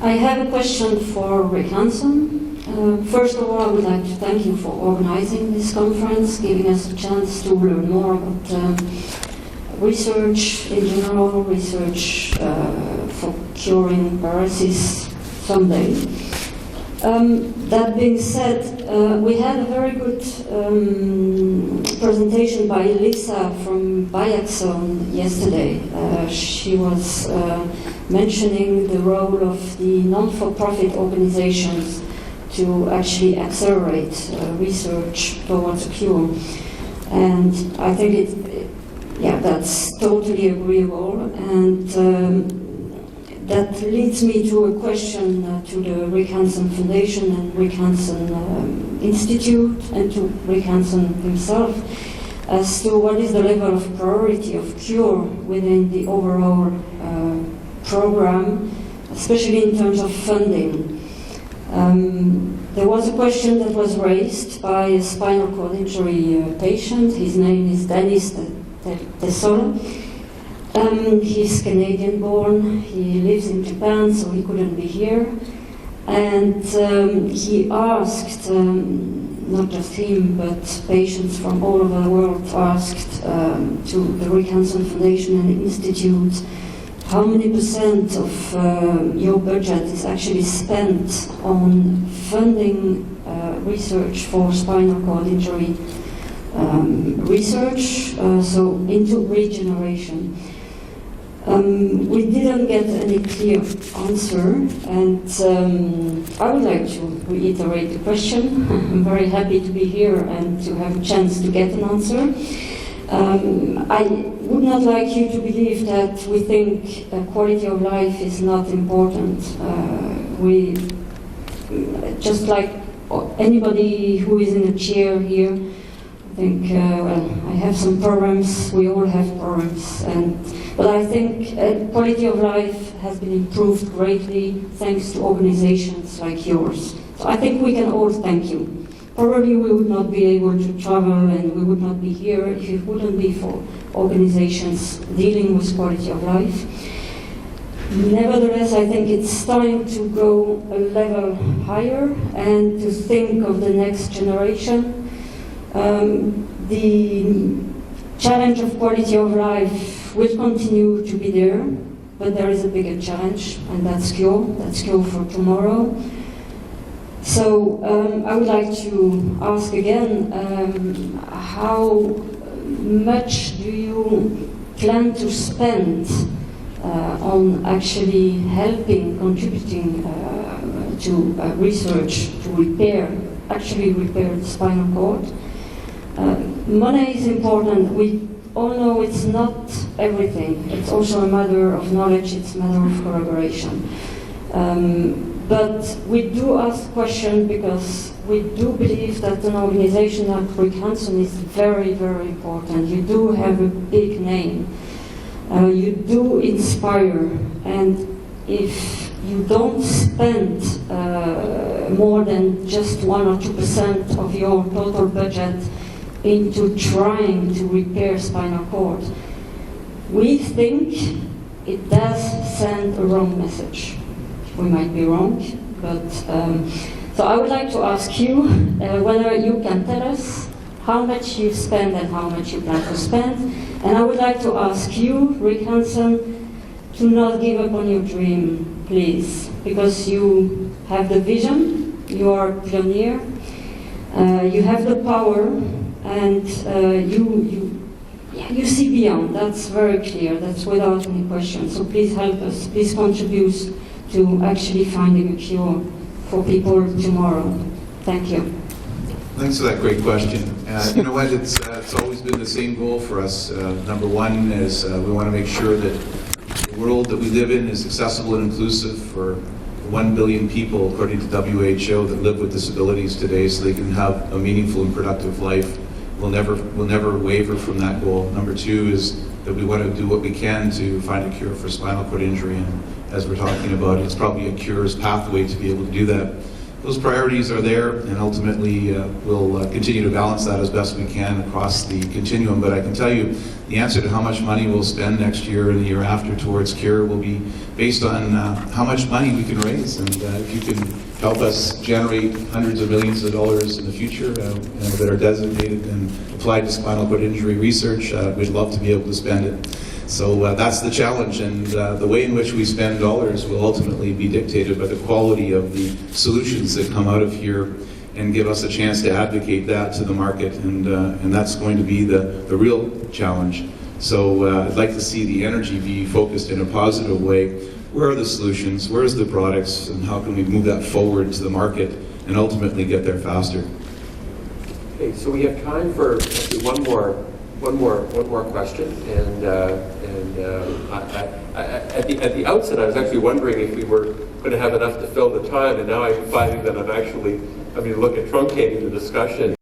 I have a question for Rick Hansen. First of all, I would like to thank you for organizing this conference, giving us a chance to learn more about research in general, research for curing paralysis someday. That being said, we had a very good presentation by Lisa from Biaxon yesterday. She was mentioning the role of the non-for-profit organizations to actually accelerate research towards a cure. And I think that's totally agreeable. And that leads me to a question to the Rick Hansen Foundation and Rick Hansen Institute and to Rick Hansen himself as to what is the level of priority of cure within the overall program, especially in terms of funding. There was a question that was raised by a spinal cord injury patient. His name is Dennis Tesoro. He's Canadian born, he lives in Japan, so he couldn't be here. And he asked, not just him, but patients from all over the world asked to the Rick Hansen Foundation and the Institute, how many % of your budget is actually spent on funding research for spinal cord injury research, so into regeneration? We didn't get any clear answer, and I would like to reiterate the question. I'm very happy to be here and to have a chance to get an answer. I would not like you to believe that we think quality of life is not important. We, just like anybody who is in a chair here, I think, I have some problems, we all have problems, but I think quality of life has been improved greatly thanks to organizations like yours. So I think we can all thank you. Probably we would not be able to travel and we would not be here if it wouldn't be for organizations dealing with quality of life. Nevertheless, I think it's time to go a level higher and to think of the next generation. The challenge of quality of life will continue to be there, but there is a bigger challenge, and that's cure for tomorrow. So I would like to ask again, how much do you plan to spend on actually helping, contributing to research to actually repair the spinal cord? Money is important. We all know it's not everything. It's also a matter of knowledge, it's a matter of collaboration. But we do ask questions because we do believe that an organization like Rick Hansen is very, very important. You do have a big name. You do inspire. And if you don't spend more than just 1 or 2% of your total budget into trying to repair spinal cord, we think it does send a wrong message. We might be wrong, but so I would like to ask you whether you can tell us how much you spend and how much you plan to spend. And I would like to ask you, Rick Hansen, to not give up on your dream, please, because you have the vision, you are a pioneer, you have the power, and you see beyond. That's very clear. That's without any question. So please help us. Please contribute to actually finding a cure for people tomorrow. Thank you. Thanks for that great question. You know what? It's always been the same goal for us. Number one is we want to make sure that the world that we live in is accessible and inclusive for 1 billion people, according to WHO, that live with disabilities today, so they can have a meaningful and productive life. We'll never waver from that goal. Number two is that we want to do what we can to find a cure for spinal cord injury, and as we're talking about, it's probably a cure's pathway to be able to do that. those priorities are there, and ultimately we'll continue to balance that as best we can across the continuum. But I can tell you the answer to how much money we'll spend next year and the year after towards CARE will be based on how much money we can raise. And if you can help us generate hundreds of millions of dollars in the future that are designated and applied to spinal cord injury research, we'd love to be able to spend it. So that's the challenge, and the way in which we spend dollars will ultimately be dictated by the quality of the solutions that come out of here and give us a chance to advocate that to the market, and that's going to be the real challenge. So I'd like to see the energy be focused in a positive way. Where are the solutions? Where's the products? And how can we move that forward to the market and ultimately get there faster? Okay, so we have time for actually one more question, and at the outset, I was actually wondering if we were going to have enough to fill the time, and now I'm finding that I'm having to look at truncating the discussion.